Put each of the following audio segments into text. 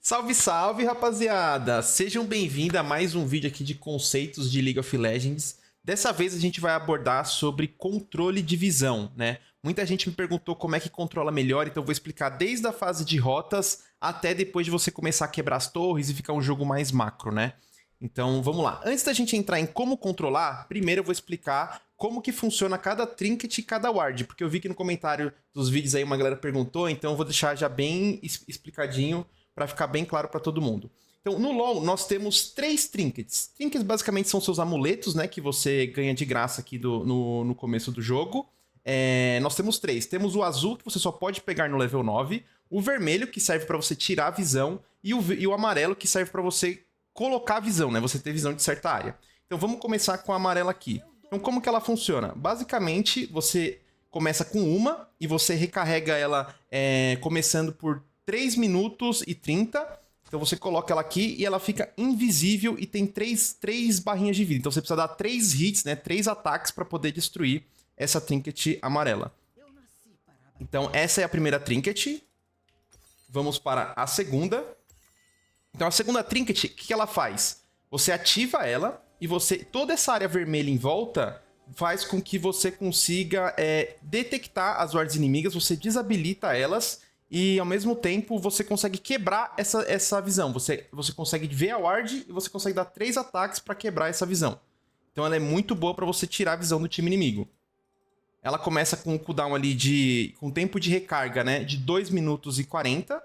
Salve, salve, rapaziada! Sejam bem-vindos a mais um vídeo aqui de conceitos de League of Legends. Dessa vez a gente vai abordar sobre controle de visão, né? Muita gente me perguntou como é que controla melhor, então eu vou explicar desde a fase de rotas até depois de você começar a quebrar as torres e ficar um jogo mais macro, né? Então vamos lá. Antes da gente entrar em como controlar, primeiro eu vou explicar como que funciona cada trinket e cada ward, porque eu vi que no comentário dos vídeos aí uma galera perguntou, então eu vou deixar já bem explicadinho para ficar bem claro para todo mundo. Então, no LoL, nós temos 3 trinkets. Trinkets basicamente são seus amuletos, né, que você ganha de graça aqui no começo do jogo. Nós temos 3. Temos o azul, que você só pode pegar no level 9. O vermelho, que serve para você tirar a visão. E o amarelo, que serve para você colocar a visão, né, você ter visão de certa área. Então, vamos começar com a amarela aqui. Então, como que ela funciona? Basicamente, você começa com uma e você recarrega ela começando por 3 minutos e 30. Então você coloca ela aqui e ela fica invisível e tem 3 barrinhas de vida. Então você precisa dar 3 hits, né? 3 ataques para poder destruir essa trinket amarela. Então essa é a primeira trinket. Vamos para a segunda. Então a segunda trinket, o que ela faz? Você ativa ela e toda essa área vermelha em volta faz com que você consiga detectar as wards inimigas, você desabilita elas. E, ao mesmo tempo, você consegue quebrar essa visão. Você consegue ver a ward e você consegue dar 3 ataques para quebrar essa visão. Então ela é muito boa para você tirar a visão do time inimigo. Ela começa com um cooldown ali com tempo de recarga, né, de 2 minutos e 40.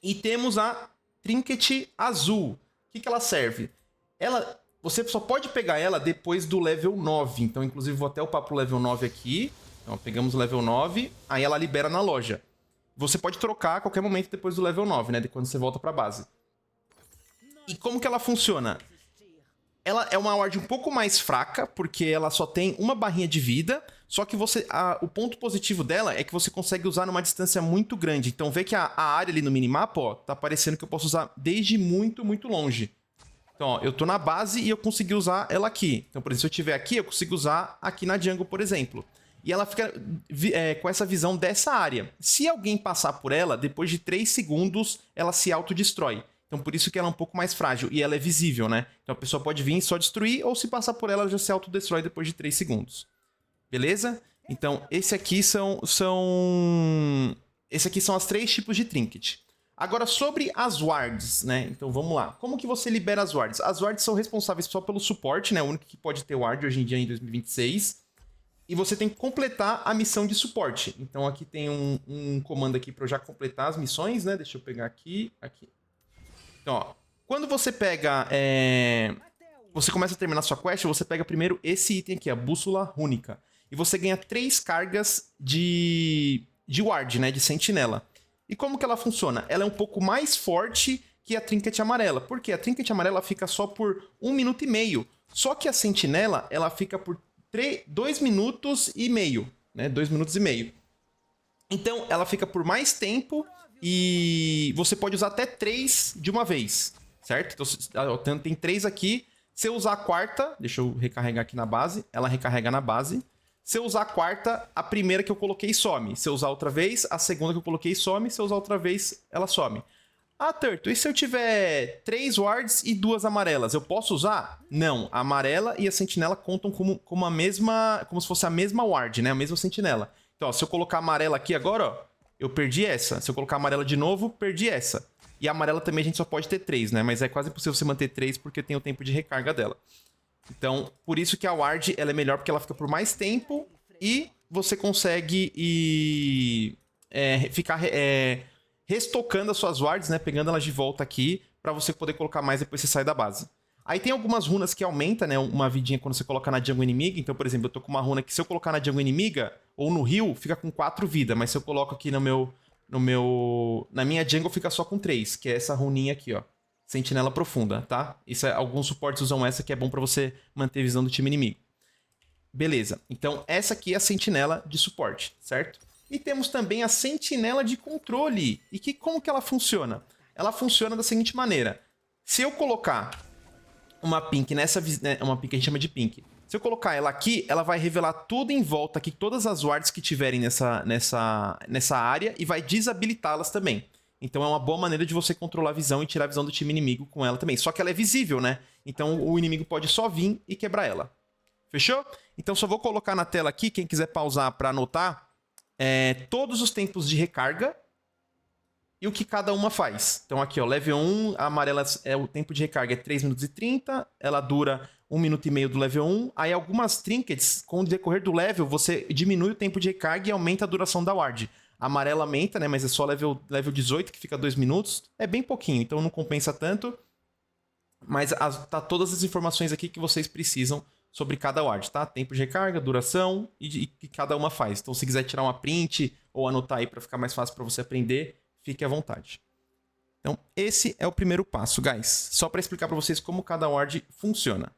E temos a Trinket Azul. O que ela serve? Você só pode pegar ela depois do level 9. Então, inclusive, vou até upar pro level 9 aqui. Então, pegamos o level 9. Aí ela libera na loja. Você pode trocar a qualquer momento depois do level 9, né? De quando você volta pra base. E como que ela funciona? Ela é uma ward um pouco mais fraca, porque ela só tem uma barrinha de vida. Só que o ponto positivo dela é que você consegue usar numa distância muito grande. Então vê que a área ali no minimapa, ó, tá aparecendo que eu posso usar desde muito, muito longe. Então, ó, eu tô na base e eu consegui usar ela aqui. Então, por exemplo, se eu estiver aqui, eu consigo usar aqui na jungle, por exemplo. E ela fica com essa visão dessa área. Se alguém passar por ela, depois de 3 segundos, ela se autodestrói. Então por isso que ela é um pouco mais frágil. E ela é visível, né? Então a pessoa pode vir e só destruir, ou se passar por ela, ela já se autodestrói depois de 3 segundos. Beleza? Então esse aqui são as 3 tipos de trinket. Agora sobre as wards, né? Então vamos lá. Como que você libera as wards? As wards são responsáveis só pelo suporte, né? O único que pode ter ward hoje em dia em 2026. E você tem que completar a missão de suporte. Então aqui tem um comando aqui para eu já completar as missões, né? Deixa eu pegar aqui. Então, ó, quando você pega... Você começa a terminar sua quest, você pega primeiro esse item aqui, a bússola rúnica. E você ganha 3 cargas de ward, né? De sentinela. E como que ela funciona? Ela é um pouco mais forte que a trinket amarela. Por quê? A trinket amarela fica só por 1 minuto e meio. Só que a sentinela, ela fica por 2 minutos e meio, né? 2 minutos e meio. Então, ela fica por mais tempo e você pode usar até 3 de uma vez, certo? Então, tem 3 aqui. Se eu usar a quarta, deixa eu recarregar aqui na base, ela recarrega na base. Se eu usar a quarta, a primeira que eu coloquei some. Se eu usar outra vez, a segunda que eu coloquei some. Se eu usar outra vez, ela some. Ah, Turtle, e se eu tiver 3 wards e 2 amarelas, eu posso usar? Não, a amarela e a sentinela contam como se fosse a mesma ward, né? A mesma sentinela. Então, ó, se eu colocar a amarela aqui agora, ó, eu perdi essa. Se eu colocar a amarela de novo, perdi essa. E a amarela também a gente só pode ter 3, né? Mas é quase impossível você manter 3 porque tem o tempo de recarga dela. Então, por isso que a ward ela é melhor, porque ela fica por mais tempo e você consegue ficar... restocando as suas wards, né? Pegando elas de volta aqui, pra você poder colocar mais depois que você sai da base. Aí tem algumas runas que aumentam, né? Uma vidinha quando você coloca na jungle inimiga. Então, por exemplo, eu tô com uma runa que se eu colocar na jungle inimiga, ou no heal, fica com 4 vidas. Mas se eu coloco aqui na minha jungle, fica só com 3. Que é essa runinha aqui, ó. Sentinela Profunda, tá? Alguns suportes usam essa, que é bom pra você manter a visão do time inimigo. Beleza. Então, essa aqui é a sentinela de suporte, certo? E temos também a sentinela de controle. E como que ela funciona? Ela funciona da seguinte maneira. Se eu colocar uma pink uma pink que a gente chama de pink. Se eu colocar ela aqui, ela vai revelar tudo em volta aqui, todas as wards que tiverem nessa área e vai desabilitá-las também. Então é uma boa maneira de você controlar a visão e tirar a visão do time inimigo com ela também. Só que ela é visível, né? Então o inimigo pode só vir e quebrar ela. Fechou? Então só vou colocar na tela aqui, quem quiser pausar para anotar, todos os tempos de recarga e o que cada uma faz. Então aqui, ó, level 1, a amarela, o tempo de recarga é 3 minutos e 30, ela dura 1 minuto e meio do level 1. Aí algumas trinkets, com o decorrer do level, você diminui o tempo de recarga e aumenta a duração da ward. A amarela aumenta, né, mas é só level 18, que fica 2 minutos. É bem pouquinho, então não compensa tanto. Mas tá todas as informações aqui que vocês precisam sobre cada ward, tá? Tempo de recarga, duração e que cada uma faz. Então se quiser tirar uma print ou anotar aí para ficar mais fácil para você aprender, fique à vontade. Então, esse é o primeiro passo, guys. Só para explicar para vocês como cada ward funciona.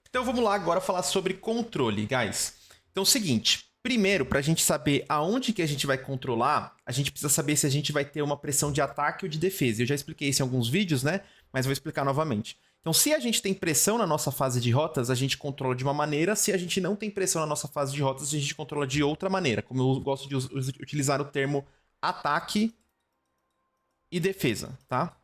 Então, vamos lá agora falar sobre controle, guys. Então, é o seguinte. Primeiro, para a gente saber aonde que a gente vai controlar, a gente precisa saber se a gente vai ter uma pressão de ataque ou de defesa. Eu já expliquei isso em alguns vídeos, né? Mas vou explicar novamente. Então, se a gente tem pressão na nossa fase de rotas, a gente controla de uma maneira. Se a gente não tem pressão na nossa fase de rotas, a gente controla de outra maneira. Como eu gosto de utilizar o termo ataque e defesa, tá?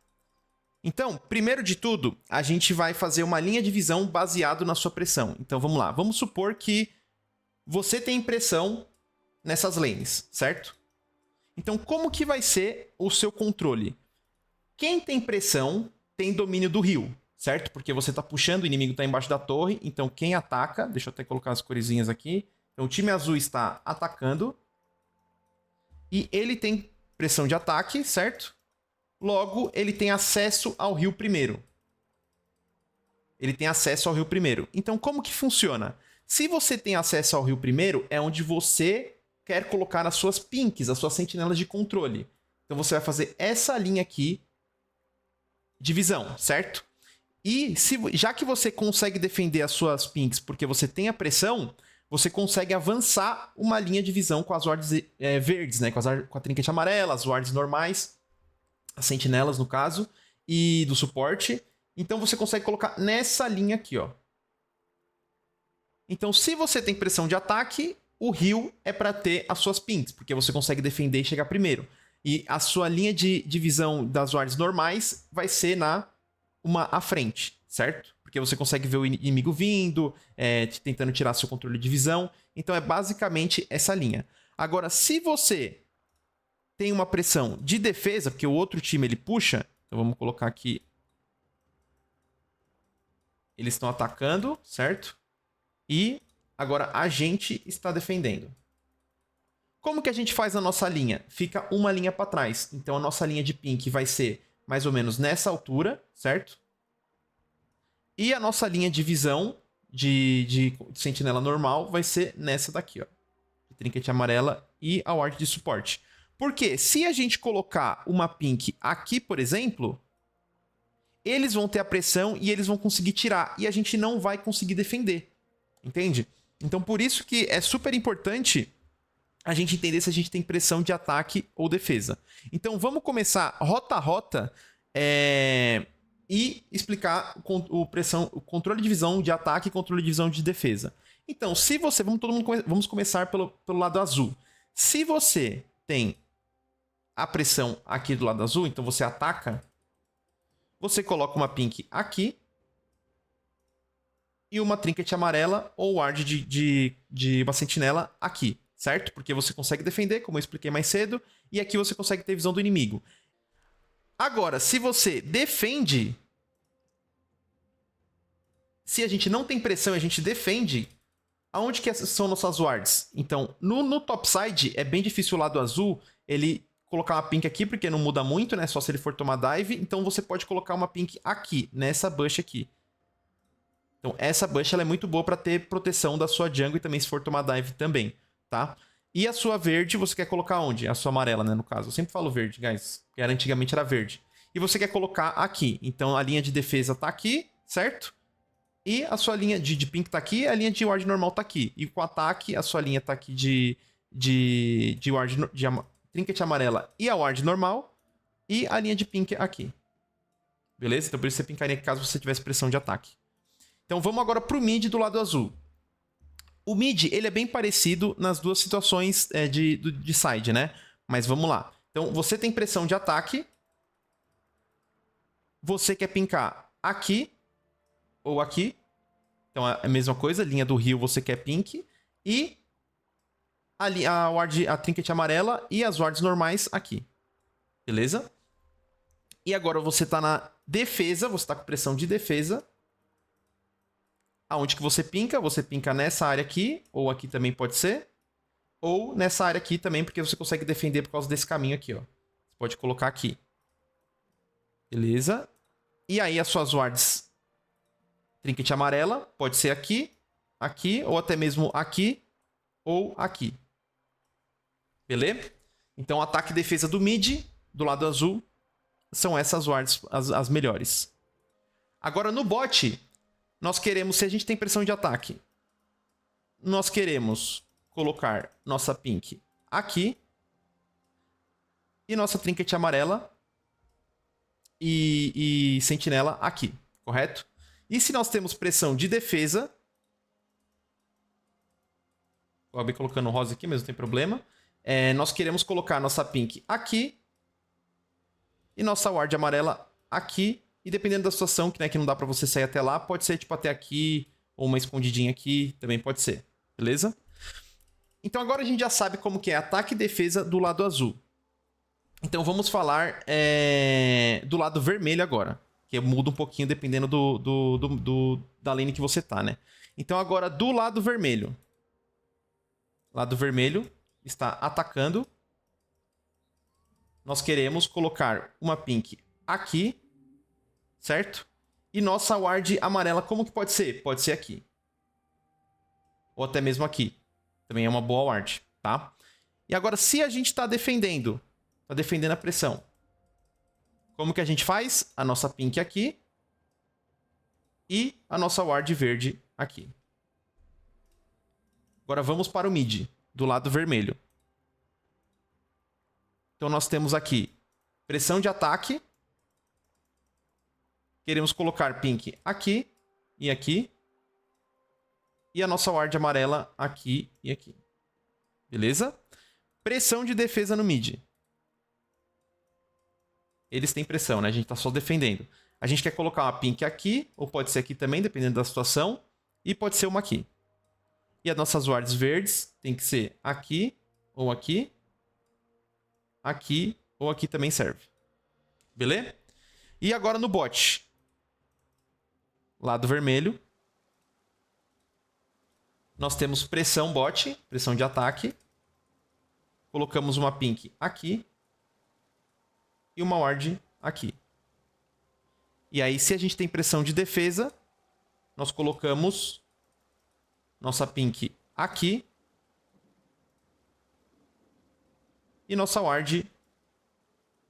Então, primeiro de tudo, a gente vai fazer uma linha de visão baseado na sua pressão. Então, vamos lá. Vamos supor que você tem pressão nessas lanes, certo? Então, como que vai ser o seu controle? Quem tem pressão tem domínio do rio, certo? Porque você está puxando, o inimigo está embaixo da torre. Então, quem ataca... Deixa eu até colocar as coresinhas aqui. Então, o time azul está atacando. E ele tem pressão de ataque, certo? Logo, ele tem acesso ao rio primeiro. Ele tem acesso ao rio primeiro. Então, como que funciona? Se você tem acesso ao rio primeiro, é onde você quer colocar as suas pinks, as suas sentinelas de controle. Então, você vai fazer essa linha aqui de visão, certo? E já que você consegue defender as suas pinks porque você tem a pressão, você consegue avançar uma linha de visão com as wards verdes, né? Com a trinket amarela, as wards normais, as sentinelas, no caso, e do suporte. Então, você consegue colocar nessa linha aqui, ó. Então, se você tem pressão de ataque, o rio é para ter as suas pinks, porque você consegue defender e chegar primeiro. E a sua linha de visão das wards normais vai ser uma à frente, certo? Porque você consegue ver o inimigo vindo, tentando tirar seu controle de visão. Então, é basicamente essa linha. Agora, se você tem uma pressão de defesa, porque o outro time ele puxa, então vamos colocar aqui. Eles estão atacando, certo? E agora a gente está defendendo. Como que a gente faz a nossa linha? Fica uma linha para trás. Então a nossa linha de pink vai ser mais ou menos nessa altura, certo? E a nossa linha de visão de sentinela normal vai ser nessa daqui, ó. De trinket amarela e a ward de suporte. Porque se a gente colocar uma pink aqui, por exemplo, eles vão ter a pressão e eles vão conseguir tirar. E a gente não vai conseguir defender. Entende? Então, por isso que é super importante a gente entender se a gente tem pressão de ataque ou defesa. Então, vamos começar rota a rota e explicar o controle de visão de ataque e controle de visão de defesa. Então, se você... Vamos começar pelo lado azul. Se você tem a pressão aqui do lado azul, então você ataca, você coloca uma pink aqui e uma trinket amarela ou ward de uma sentinela aqui, certo? Porque você consegue defender, como eu expliquei mais cedo, e aqui você consegue ter visão do inimigo. Agora, se você defende... Se a gente não tem pressão e a gente defende, aonde que são nossas wards? Então, no topside, é bem difícil o lado azul ele colocar uma pink aqui, porque não muda muito, né? Só se ele for tomar dive. Então, você pode colocar uma pink aqui, nessa bush aqui. Então, essa bush ela é muito boa para ter proteção da sua jungle e também se for tomar dive também, tá? E a sua verde, você quer colocar onde? A sua amarela, né, no caso. Eu sempre falo verde, guys. Porque antigamente era verde. E você quer colocar aqui. Então, a linha de defesa tá aqui, certo? E a sua linha de pink tá aqui, a linha de ward normal tá aqui. E com ataque, a sua linha tá aqui de ward de trinket amarela e a ward normal. E a linha de pink aqui. Beleza? Então, por isso você pincaria caso você tivesse pressão de ataque. Então, vamos agora pro mid do lado azul. O mid, ele é bem parecido nas duas situações de side, né? Mas vamos lá. Então, você tem pressão de ataque. Você quer pinkar aqui ou aqui. Então, é a mesma coisa. Linha do rio você quer pink. E a trinket amarela e as wards normais aqui. Beleza? E agora você tá na defesa. Você tá com pressão de defesa. Aonde que você pinca? Você pinca nessa área aqui. Ou aqui também pode ser. Ou nessa área aqui também, porque você consegue defender por causa desse caminho aqui, ó. Você pode colocar aqui. Beleza? E aí as suas wards trinket amarela pode ser aqui, aqui, ou até mesmo aqui, ou aqui. Beleza? Então, ataque e defesa do mid, do lado azul, são essas wards as melhores. Agora, no bot, nós queremos, se a gente tem pressão de ataque, nós queremos colocar nossa pink aqui e nossa trinket amarela e sentinela aqui, correto? E se nós temos pressão de defesa, vou abrir colocando rosa aqui, mas não tem problema. Nós queremos colocar nossa pink aqui e nossa ward amarela aqui. E dependendo da situação, que não dá pra você sair até lá, pode ser tipo até aqui ou uma escondidinha aqui, também pode ser, beleza? Então agora a gente já sabe como que é ataque e defesa do lado azul. Então vamos falar do lado vermelho agora. Que muda um pouquinho dependendo da lane que você tá, né? Então agora do lado vermelho. Lado vermelho está atacando. Nós queremos colocar uma pink aqui. Certo? E nossa ward amarela, como que pode ser? Pode ser aqui. Ou até mesmo aqui. Também é uma boa ward, tá? E agora, se a gente tá defendendo a pressão, como que a gente faz? A nossa pink aqui e a nossa ward verde aqui. Agora vamos para o mid, do lado vermelho. Então nós temos aqui pressão de ataque. Queremos colocar pink aqui e aqui. E a nossa ward amarela aqui e aqui. Beleza? Pressão de defesa no mid. Eles têm pressão, né? A gente tá só defendendo. A gente quer colocar uma pink aqui, ou pode ser aqui também, dependendo da situação. E pode ser uma aqui. E as nossas wards verdes tem que ser aqui, ou aqui. Aqui, ou aqui também serve. Beleza? E agora no bot. Lado vermelho. Nós temos pressão bot, pressão de ataque. Colocamos uma pink aqui. E uma ward aqui. E aí, se a gente tem pressão de defesa, nós colocamos nossa pink aqui. E nossa ward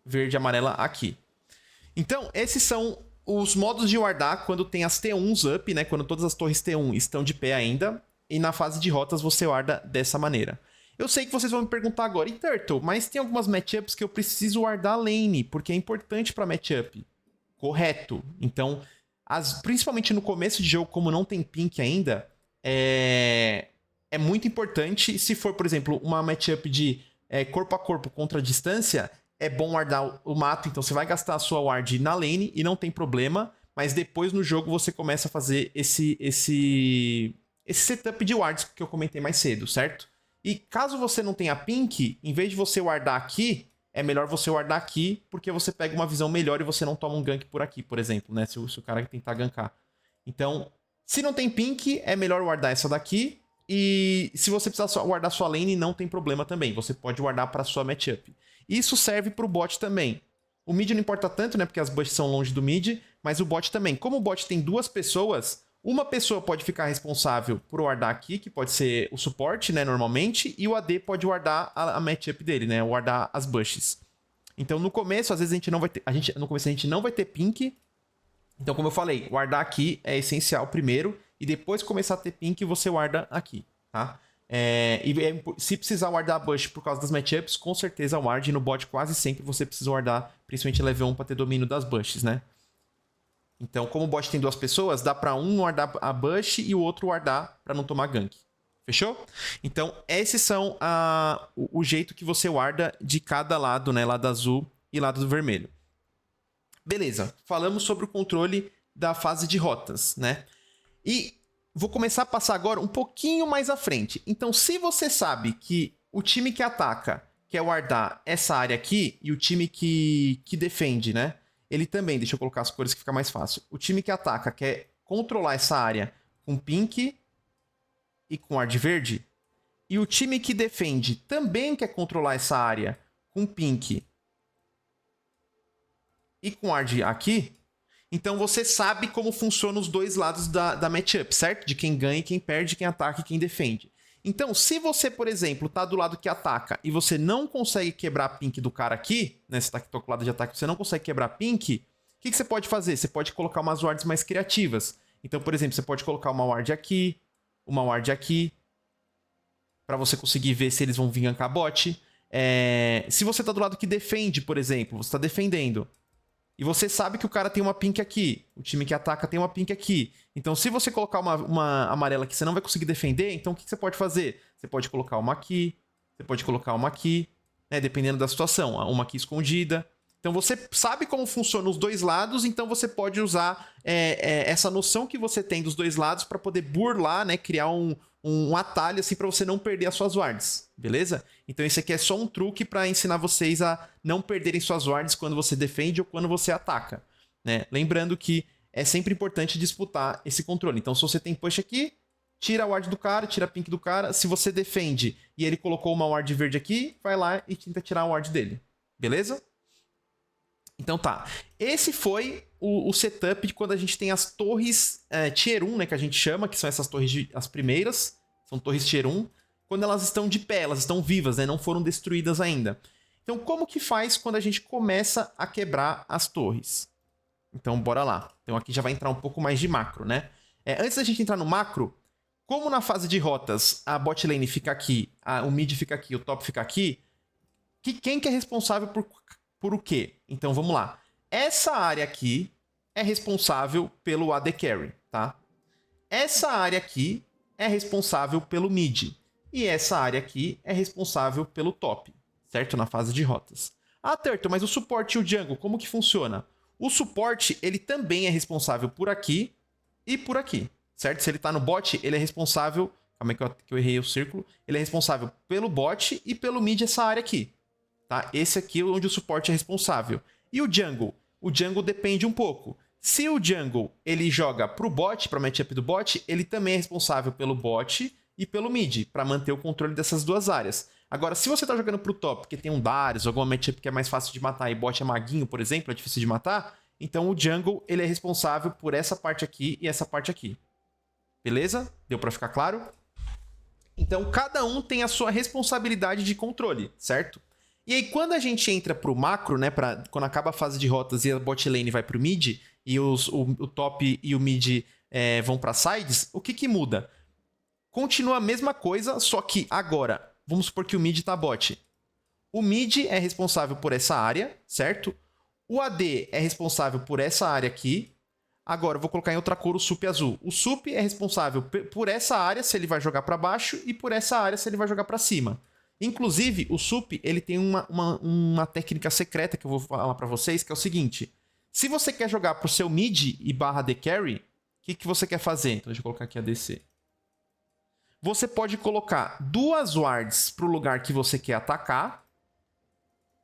verde e amarela aqui. Então, esses são os modos de wardar quando tem as T1s up, né? Quando todas as torres T1 estão de pé ainda. E na fase de rotas você warda dessa maneira. Eu sei que vocês vão me perguntar agora, e Turtle, mas tem algumas matchups que eu preciso wardar lane, porque é importante pra matchup. Correto. Então, principalmente no começo de jogo, como não tem pink ainda, é muito importante. Se for, por exemplo, uma matchup de corpo a corpo contra a distância, é bom wardar o mato, então você vai gastar a sua ward na lane e não tem problema, mas depois no jogo você começa a fazer esse setup de wards que eu comentei mais cedo, certo? E caso você não tenha pink, em vez de você wardar aqui, é melhor você wardar aqui, porque você pega uma visão melhor e você não toma um gank por aqui, por exemplo, né? Se o cara tentar gankar. Então, se não tem pink, é melhor wardar essa daqui. E se você precisar wardar sua lane, não tem problema também. Você pode wardar para sua matchup. Isso serve para o bot também. O mid não importa tanto, né? Porque as bushes são longe do mid, mas o bot também. Como o bot tem duas pessoas, uma pessoa pode ficar responsável por wardar aqui, que pode ser o suporte, né, normalmente, e o AD pode wardar a matchup dele, né, wardar as bushes. Então, no começo, às vezes a gente não vai ter, no começo a gente não vai ter pink. Então, como eu falei, wardar aqui é essencial primeiro, e depois começar a ter pink, você warda aqui, tá? Se precisar wardar a bush por causa das matchups, com certeza ward no bot quase sempre você precisa wardar, principalmente level 1 para ter domínio das bushes, né? Então, como o bot tem duas pessoas, dá pra um wardar a bush e o outro wardar pra não tomar gank. Fechou? Então, esses são o jeito que você guarda de cada lado, né? Lado azul e lado do vermelho. Beleza, falamos sobre o controle da fase de rotas, né? E vou começar a passar agora um pouquinho mais à frente. Então, se você sabe que o time que ataca quer guardar essa área aqui e o time que defende, né? Ele também, deixa eu colocar as cores que fica mais fácil. O time que ataca quer controlar essa área com pink e com ward verde. E o time que defende também quer controlar essa área com pink e com ward aqui. Então você sabe como funcionam os dois lados da matchup, certo? De quem ganha e quem perde, quem ataca e quem defende. Então, se você, por exemplo, tá do lado que ataca e você não consegue quebrar a pink do cara aqui, né? Você tá aqui do lado de ataque, você não consegue quebrar a pink, o que você pode fazer? Você pode colocar umas wards mais criativas. Então, por exemplo, você pode colocar uma ward aqui, para você conseguir ver se eles vão vir gankar bot. Se você tá do lado que defende, por exemplo, você tá defendendo, e você sabe que o cara tem uma pink aqui, o time que ataca tem uma pink aqui. Então, se você colocar uma amarela que você não vai conseguir defender, então o que você pode fazer? Você pode colocar uma aqui, você pode colocar uma aqui, né, dependendo da situação, uma aqui escondida. Então, você sabe como funcionam os dois lados, então você pode usar essa noção que você tem dos dois lados para poder burlar, né, criar um atalho assim para você não perder as suas wards, beleza? Então esse aqui é só um truque para ensinar vocês a não perderem suas wards quando você defende ou quando você ataca, né? Lembrando que é sempre importante disputar esse controle. Então se você tem push aqui, tira a ward do cara, tira a pink do cara. Se você defende e ele colocou uma ward verde aqui, vai lá e tenta tirar a ward dele, beleza? Então tá, esse foi o setup de quando a gente tem as torres Tier 1, né, que a gente chama, que são essas torres, as primeiras, são torres Tier 1, quando elas estão de pé, elas estão vivas, né, não foram destruídas ainda. Então como que faz quando a gente começa a quebrar as torres? Então bora lá, então aqui já vai entrar um pouco mais de macro, né? Antes da gente entrar no macro, como na fase de rotas a bot lane fica aqui, o mid fica aqui, o top fica aqui, quem que é responsável por o quê? Então vamos lá. Essa área aqui é responsável pelo AD Carry, tá? Essa área aqui é responsável pelo mid. E essa área aqui é responsável pelo top, certo? Na fase de rotas. Ah, Turtle, mas o suporte e o jungle, como que funciona? O suporte, ele também é responsável por aqui e por aqui, certo? Se ele tá no bot, ele é responsável... Calma aí que eu errei o círculo. Ele é responsável pelo bot e pelo mid, essa área aqui. Tá? Esse aqui é onde o suporte é responsável. E o jungle? O jungle depende um pouco. Se o jungle ele joga pro bot, para matchup do bot, ele também é responsável pelo bot e pelo mid, para manter o controle dessas duas áreas. Agora, se você tá jogando pro top, porque tem um Darius, alguma matchup que é mais fácil de matar e bot é maguinho, por exemplo, é difícil de matar, então o jungle ele é responsável por essa parte aqui e essa parte aqui. Beleza? Deu para ficar claro? Então, cada um tem a sua responsabilidade de controle, certo? E aí, quando a gente entra pro macro, né, quando acaba a fase de rotas e a bot lane vai pro mid, e o top e o mid vão pra sides, o que muda? Continua a mesma coisa, só que agora, vamos supor que o mid tá bot. O mid é responsável por essa área, certo? O AD é responsável por essa área aqui. Agora, eu vou colocar em outra cor o sup azul. O sup é responsável por essa área, se ele vai jogar pra baixo, e por essa área, se ele vai jogar pra cima. Inclusive, o sup ele tem uma técnica secreta que eu vou falar pra vocês, que é o seguinte. Se você quer jogar pro seu mid e barra AD Carry, o que você quer fazer? Então, deixa eu colocar aqui a DC. Você pode colocar 2 wards pro lugar que você quer atacar.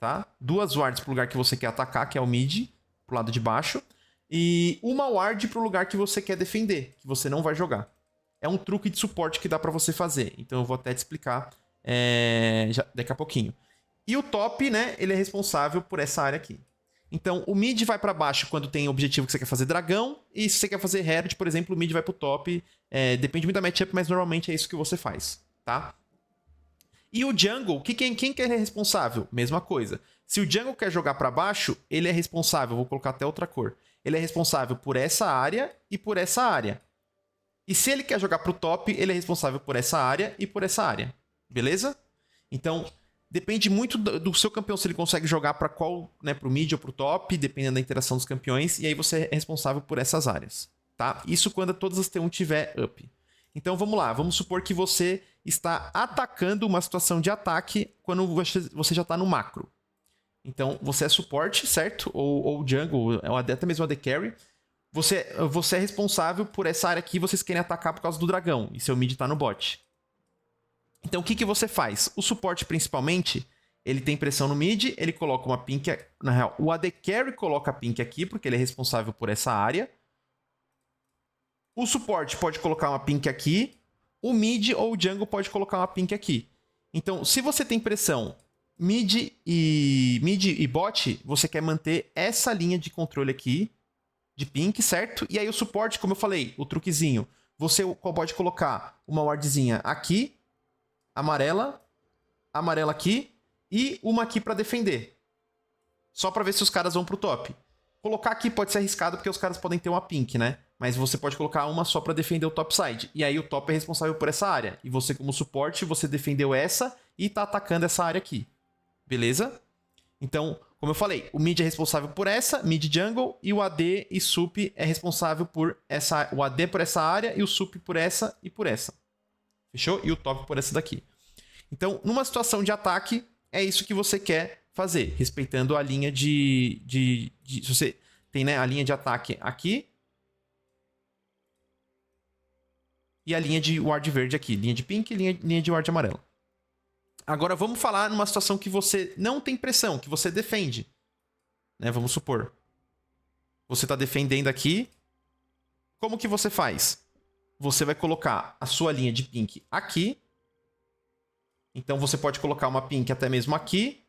Tá? 2 wards pro lugar que você quer atacar, que é o mid, pro lado de baixo. E 1 ward pro lugar que você quer defender, que você não vai jogar. É um truque de suporte que dá pra você fazer. Então, eu vou até te explicar daqui a pouquinho. E o top, né, ele é responsável por essa área aqui. Então, o mid vai pra baixo quando tem objetivo que você quer fazer dragão, e se você quer fazer Herald, por exemplo, o mid vai pro top. Depende muito da matchup, mas normalmente é isso que você faz, tá? E o jungle, quem que é responsável? Mesma coisa. Se o jungle quer jogar pra baixo, ele é responsável, vou colocar até outra cor. Ele é responsável por essa área e por essa área. E se ele quer jogar pro top, ele é responsável por essa área e por essa área. Beleza? Então, depende muito do seu campeão, se ele consegue jogar para qual, né, pro mid ou pro top, dependendo da interação dos campeões, e aí você é responsável por essas áreas, tá? Isso quando todas as T1 tiver up. Então, vamos lá. Vamos supor que você está atacando uma situação de ataque quando você já está no macro. Então, você é suporte, certo? Ou jungle, ou até mesmo AD Carry. Você é responsável por essa área aqui, vocês querem atacar por causa do dragão, e seu mid tá no bot. Então, o que você faz? O suporte, principalmente, ele tem pressão no mid, ele coloca uma pink... Na real, o AD Carry coloca a pink aqui, porque ele é responsável por essa área. O suporte pode colocar uma pink aqui. O mid ou o jungle pode colocar uma pink aqui. Então, se você tem pressão mid e bot, você quer manter essa linha de controle aqui, de pink, certo? E aí o suporte, como eu falei, o truquezinho, você pode colocar uma wardzinha aqui, amarela, amarela aqui, e uma aqui para defender. Só para ver se os caras vão pro top. Colocar aqui pode ser arriscado porque os caras podem ter uma pink, né? Mas você pode colocar uma só para defender o top side. E aí o top é responsável por essa área. E você, como suporte, você defendeu essa e tá atacando essa área aqui. Beleza? Então, como eu falei, o mid é responsável por essa, mid jungle, e o AD e sup é responsável por essa... O AD por essa área e o sup por essa e por essa. Fechou? E o top por essa daqui. Então, numa situação de ataque, é isso que você quer fazer, respeitando a linha se você tem, né, a linha de ataque aqui e a linha de ward verde aqui, linha de pink e linha de ward amarelo. Agora vamos falar numa situação que você não tem pressão, que você defende, né? Vamos supor, você está defendendo aqui, como que você faz? Você vai colocar a sua linha de pink aqui, então você pode colocar uma pink até mesmo aqui,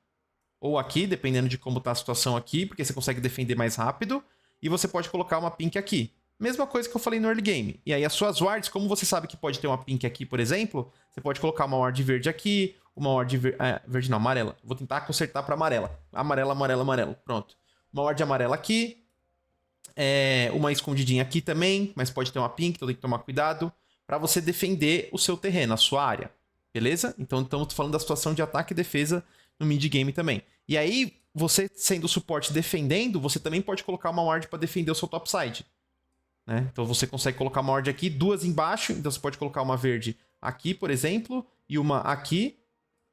ou aqui, dependendo de como está a situação aqui, porque você consegue defender mais rápido. E você pode colocar uma pink aqui. Mesma coisa que eu falei no early game. E aí as suas wards, como você sabe que pode ter uma pink aqui, por exemplo, você pode colocar uma ward verde aqui, uma ward verde não, amarela. Vou tentar consertar para amarela. Amarela, amarela, amarelo. Pronto. Uma ward amarela aqui. Uma escondidinha aqui também, mas pode ter uma pink, então tem que tomar cuidado. Para você defender o seu terreno, a sua área. Beleza? Então estamos falando da situação de ataque e defesa no mid-game também. E aí, você sendo suporte defendendo, você também pode colocar uma ward para defender o seu topside. Né? Então você consegue colocar uma ward aqui, duas embaixo. Então você pode colocar uma verde aqui, por exemplo, e uma aqui,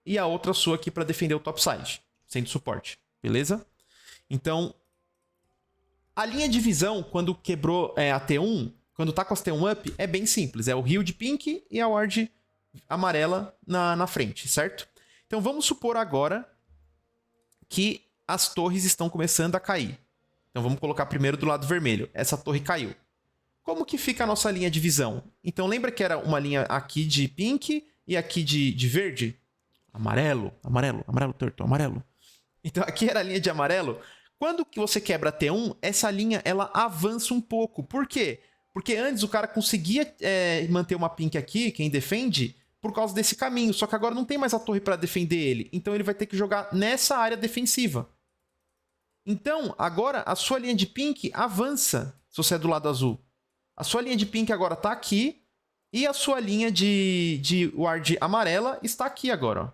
e a outra sua aqui para defender o topside, sendo suporte. Beleza? Então, a linha de visão, quando quebrou a T1, quando tá com as T1 up, é bem simples. É o rio de pink e a ward amarela na frente, certo? Então vamos supor agora que as torres estão começando a cair. Então vamos colocar primeiro do lado vermelho. Essa torre caiu. Como que fica a nossa linha de visão? Então lembra que era uma linha aqui de pink e aqui de verde? Amarelo, amarelo, amarelo, turtle, amarelo. Então aqui era a linha de amarelo. Quando que você quebra a T1, essa linha ela avança um pouco. Por quê? Porque antes o cara conseguia manter uma pink aqui, quem defende, por causa desse caminho. Só que agora não tem mais a torre para defender ele. Então ele vai ter que jogar nessa área defensiva. Então, agora a sua linha de pink avança, se você é do lado azul. A sua linha de pink agora está aqui. E a sua linha de ward amarela está aqui agora. Ó.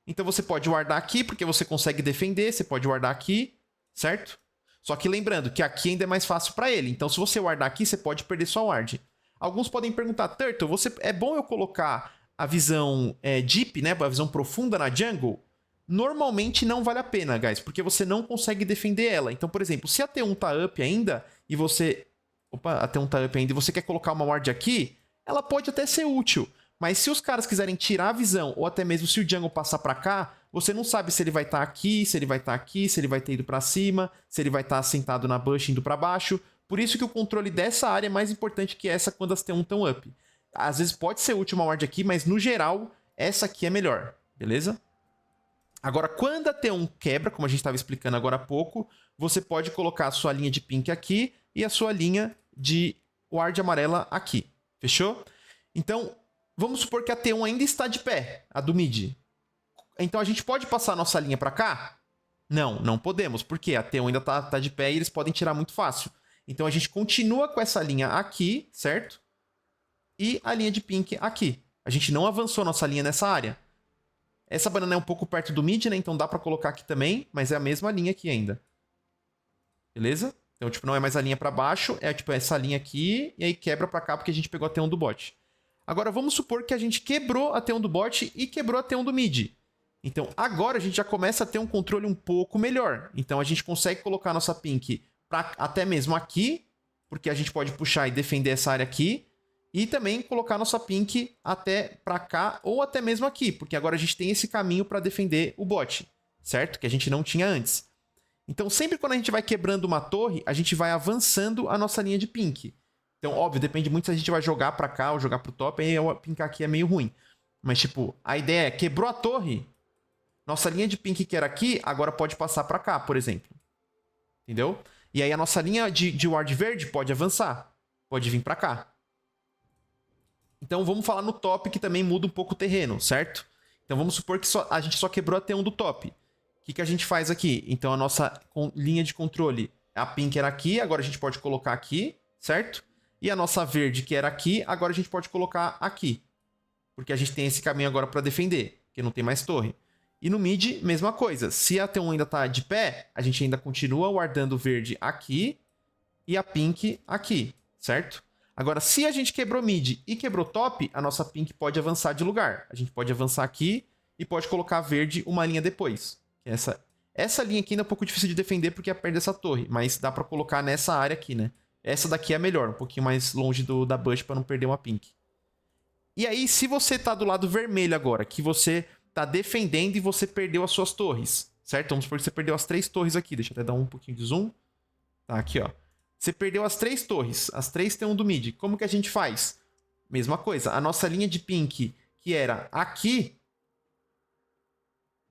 Então você pode wardar aqui, porque você consegue defender. Você pode wardar aqui, certo? Só que lembrando que aqui ainda é mais fácil para ele. Então se você wardar aqui, você pode perder sua ward. Alguns podem perguntar, Turtle, é bom eu colocar a visão deep, né, a visão profunda na jungle? Normalmente não vale a pena, guys, porque você não consegue defender ela. Então, por exemplo, se a T1 tá up ainda e você... Opa, a T1 tá up ainda e você quer colocar uma ward aqui, ela pode até ser útil. Mas se os caras quiserem tirar a visão, ou até mesmo se o jungle passar pra cá, você não sabe se ele vai estar aqui, se ele vai estar aqui, se ele vai ter ido pra cima, se ele vai estar sentado na bush indo pra baixo. Por isso que o controle dessa área é mais importante que essa quando as T1 estão up. Às vezes pode ser útil uma ward aqui, mas no geral, essa aqui é melhor. Beleza? Agora, quando a T1 quebra, como a gente estava explicando agora há pouco, você pode colocar a sua linha de pink aqui e a sua linha de ward amarela aqui. Fechou? Então, vamos supor que a T1 ainda está de pé, a do mid. Então, a gente pode passar a nossa linha para cá? Não, não podemos, porque a T1 ainda está de pé e eles podem tirar muito fácil. Então, a gente continua com essa linha aqui, certo? E a linha de pink aqui. A gente não avançou nossa linha nessa área. Essa banana é um pouco perto do mid, né? Então dá pra colocar aqui também, mas é a mesma linha aqui ainda. Beleza? Então, tipo, não é mais a linha pra baixo, é tipo essa linha aqui, e aí quebra pra cá porque a gente pegou a T1 do bot. Agora vamos supor que a gente quebrou a T1 do bot e quebrou a T1 do mid. Então agora a gente já começa a ter um controle um pouco melhor. Então a gente consegue colocar a nossa pink até mesmo aqui, porque a gente pode puxar e defender essa área aqui. E também colocar a nossa pink até pra cá ou até mesmo aqui, porque agora a gente tem esse caminho para defender o bot, certo? Que a gente não tinha antes. Então sempre quando a gente vai quebrando uma torre, a gente vai avançando a nossa linha de pink. Então, óbvio, depende muito se a gente vai jogar pra cá ou jogar pro top, aí o pinkar aqui é meio ruim. Mas, tipo, a ideia é, quebrou a torre, nossa linha de pink que era aqui, agora pode passar pra cá, por exemplo. Entendeu? E aí a nossa linha de ward verde pode avançar, pode vir pra cá. Então vamos falar no top, que também muda um pouco o terreno, certo? Então vamos supor que a gente só quebrou a T1 do top. O que a gente faz aqui? Então a nossa linha de controle, a pink era aqui, agora a gente pode colocar aqui, certo? E a nossa verde, que era aqui, agora a gente pode colocar aqui. Porque a gente tem esse caminho agora para defender, porque não tem mais torre. E no mid, mesma coisa. Se a T1 ainda tá de pé, a gente ainda continua guardando o verde aqui e a pink aqui, certo? Agora, se a gente quebrou mid e quebrou top, a nossa pink pode avançar de lugar. A gente pode avançar aqui e pode colocar verde uma linha depois. Essa linha aqui ainda é um pouco difícil de defender porque é perto dessa torre, mas dá para colocar nessa área aqui, né? Essa daqui é a melhor, um pouquinho mais longe da bush para não perder uma pink. E aí, se você tá do lado vermelho agora, que você tá defendendo e você perdeu as suas torres, certo? Vamos supor que você perdeu as 3 torres aqui. Deixa eu até dar um pouquinho de zoom. Tá, aqui, ó. Você perdeu as 3 torres. As 3 tem um do mid. Como que a gente faz? Mesma coisa. A nossa linha de pink, que era aqui,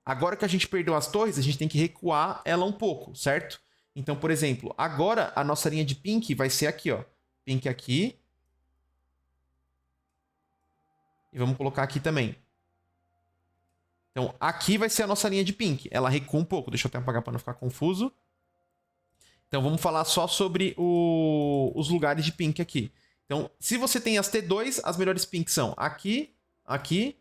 agora que a gente perdeu as torres, a gente tem que recuar ela um pouco, certo? Então, por exemplo, agora a nossa linha de pink vai ser aqui, ó. Pink aqui. E vamos colocar aqui também. Então, aqui vai ser a nossa linha de pink. Ela recua um pouco. Deixa eu até apagar para não ficar confuso. Então, vamos falar só sobre os lugares de pink aqui. Então, se você tem as T2, as melhores pinks são aqui, aqui,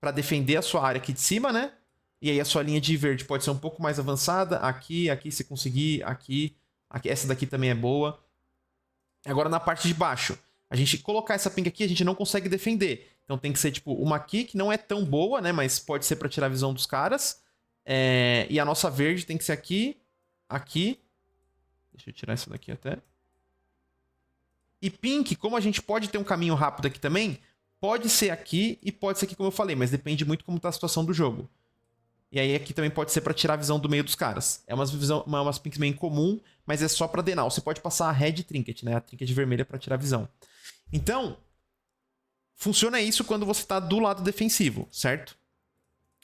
para defender a sua área aqui de cima, né? E aí a sua linha de verde pode ser um pouco mais avançada. Aqui, aqui se conseguir, aqui. Essa daqui também é boa. Agora na parte de baixo. A gente colocar essa pink aqui, a gente não consegue defender. Então tem que ser tipo uma aqui, que não é tão boa, né? Mas pode ser para tirar a visão dos caras. E a nossa verde tem que ser aqui, aqui. Deixa eu tirar essa daqui até. E pink, como a gente pode ter um caminho rápido aqui também, pode ser aqui e pode ser aqui como eu falei, mas depende muito como tá a situação do jogo. E aí aqui também pode ser para tirar a visão do meio dos caras. É umas pinks meio incomum, mas é só para Denal. Você pode passar a Red Trinket, né? A Trinket vermelha para tirar a visão. Então, funciona isso quando você tá do lado defensivo, certo?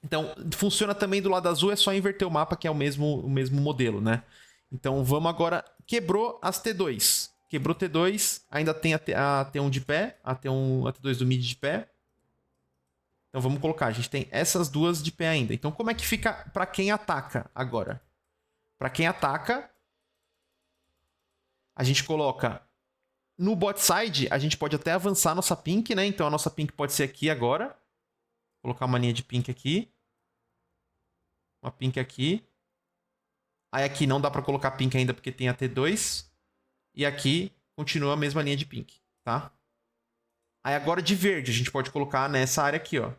Então, funciona também do lado azul, é só inverter o mapa, que é o mesmo modelo, né? Então, vamos agora... Quebrou as T2. Quebrou T2, ainda tem a T1 de pé, a T2 do mid de pé. Então vamos colocar, a gente tem essas duas de pé ainda. Então como é que fica para quem ataca agora? Para quem ataca, a gente coloca no bot side, a gente pode até avançar a nossa pink, né? Então a nossa pink pode ser aqui agora. Vou colocar uma linha de pink aqui. Uma pink aqui. Aí aqui não dá para colocar pink ainda porque tem a T2. E aqui continua a mesma linha de pink, tá? Aí agora de verde, a gente pode colocar nessa área aqui, ó.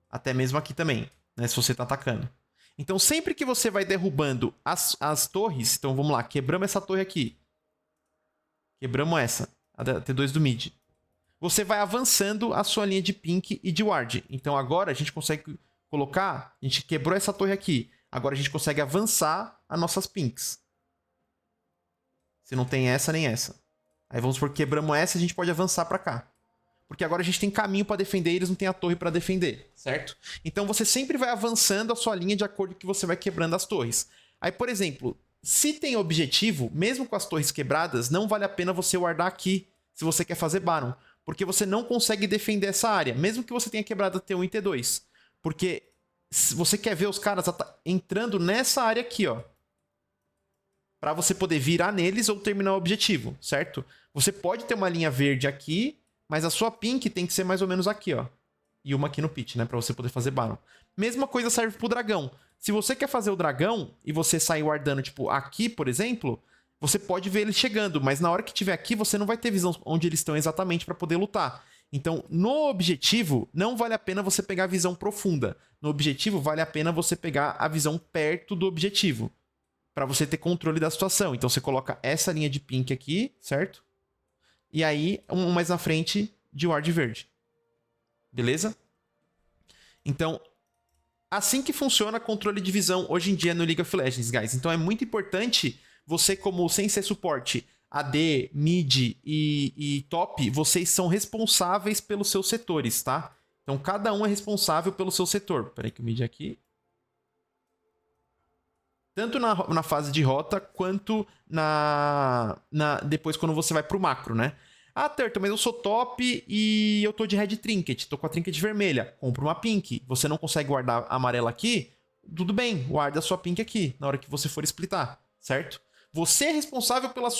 Até mesmo aqui também, né? Se você tá atacando. Então sempre que você vai derrubando as torres... Então vamos lá, quebramos essa torre aqui. Quebramos essa, a T2 do mid. Você vai avançando a sua linha de pink e de ward. Então agora a gente consegue colocar... A gente quebrou essa torre aqui. Agora a gente consegue avançar as nossas pinks. Se não tem essa nem essa. Aí vamos supor que quebramos essa, a gente pode avançar pra cá. Porque agora a gente tem caminho pra defender e eles não têm a torre pra defender, certo? Então você sempre vai avançando a sua linha de acordo com que você vai quebrando as torres. Aí, por exemplo, se tem objetivo, mesmo com as torres quebradas, não vale a pena você guardar aqui se você quer fazer Baron. Porque você não consegue defender essa área, mesmo que você tenha quebrado a T1 e T2. Porque você quer ver os caras entrando nessa área aqui, ó. Pra você poder virar neles ou terminar o objetivo, certo? Você pode ter uma linha verde aqui, mas a sua pink tem que ser mais ou menos aqui, ó. E uma aqui no pit, né? Pra você poder fazer Baron. Mesma coisa serve pro dragão. Se você quer fazer o dragão e você sair guardando, tipo, aqui, por exemplo, você pode ver eles chegando, mas na hora que estiver aqui, você não vai ter visão onde eles estão exatamente para poder lutar. Então, no objetivo, não vale a pena você pegar a visão profunda. No objetivo, vale a pena você pegar a visão perto do objetivo, para você ter controle da situação. Então, você coloca essa linha de pink aqui, certo? E aí, um mais na frente de ward verde. Beleza? Então, assim que funciona controle de visão hoje em dia no League of Legends, guys. Então, é muito importante você, como sem ser suporte, AD, mid e top, vocês são responsáveis pelos seus setores, tá? Então, cada um é responsável pelo seu setor. Peraí que o mid aqui. Tanto na fase de rota, quanto depois quando você vai pro macro, né? Ah, Turtle, mas eu sou top e eu tô de red trinket, tô com a trinket vermelha. Compra uma pink. Você não consegue guardar a amarela aqui? Tudo bem, guarda a sua pink aqui, na hora que você for splitar, certo? Você é responsável pela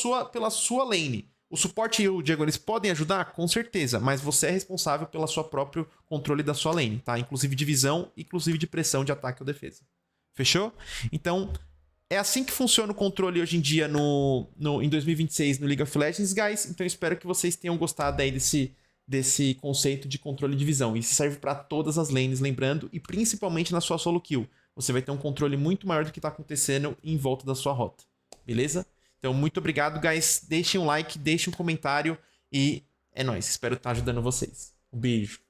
sua lane. O suporte e o Diego, eles podem ajudar? Com certeza, mas você é responsável pelo seu próprio controle da sua lane, tá? Inclusive de visão, inclusive de pressão de ataque ou defesa. Fechou? Então, é assim que funciona o controle hoje em dia em 2026 no League of Legends, guys. Então, eu espero que vocês tenham gostado aí desse conceito de controle de visão. Isso serve para todas as lanes, lembrando, e principalmente na sua solo kill. Você vai ter um controle muito maior do que está acontecendo em volta da sua rota. Beleza? Então, muito obrigado, guys. Deixem um like, deixem um comentário e é nóis. Espero estar ajudando vocês. Um beijo.